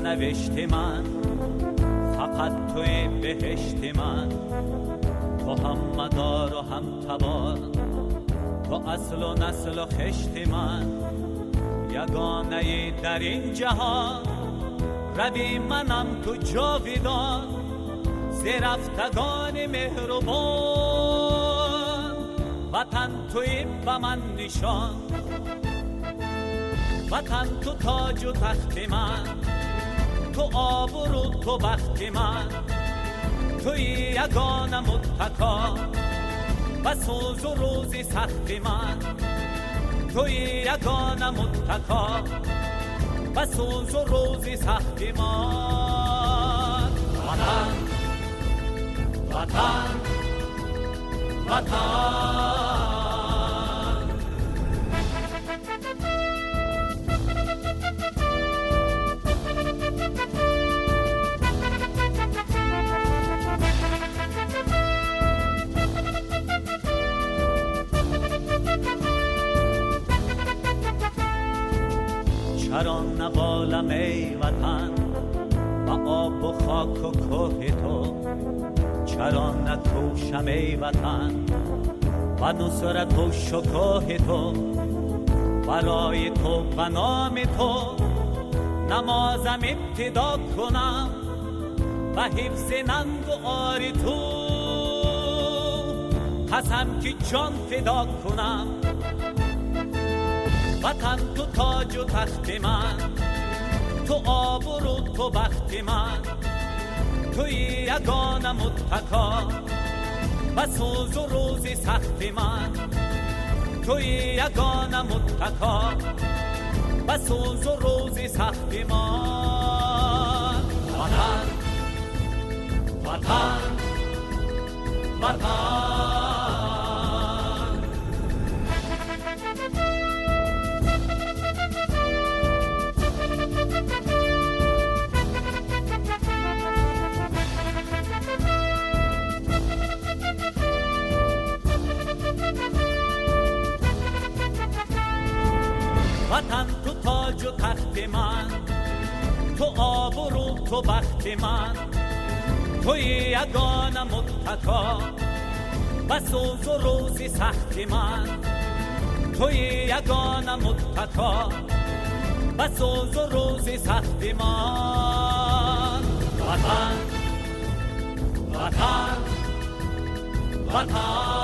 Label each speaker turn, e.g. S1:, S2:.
S1: سرنوشت من، فقط توی بهشت من. تو هم مدار و هم تبار، تو اصل و نسل و خشت من. یگانه در این جهان، روی منم تو جاویدان. ز رفتگان مهربان، وطن توی به من نشان. وطن تو تاج و تخت من، تو آبرو تو بخت من. توی یگانه متکا و سوز و روزی سخت من. توی یگانه متکا و سوز و روزی سخت من. وطن وطن وطن. چرا نبالم ای وطن و آب و خاک و کوه تو؟ چرا نکوشم ای وطن و نصرت و شکوه تو؟ برای تو و نام تو نمازم ابتدا کنم و حفظ ننگ و آری تو قسم که جان فدا کنم. وطن تو تاج و تخت من، تو آبرو تو بخت من. توی یگانه متکا و سوز و روزی سخت من. توی یگانه متکا و سوز و روزی سخت من. وطن وطن وطن. وطن تو تاج و تخت من، تو آبرو تو بخت من. توی یگانه متکا و سوز و روزی سخت من. توی یگانه متکا و سوز و روزی سخت من. وطن وطن وطن.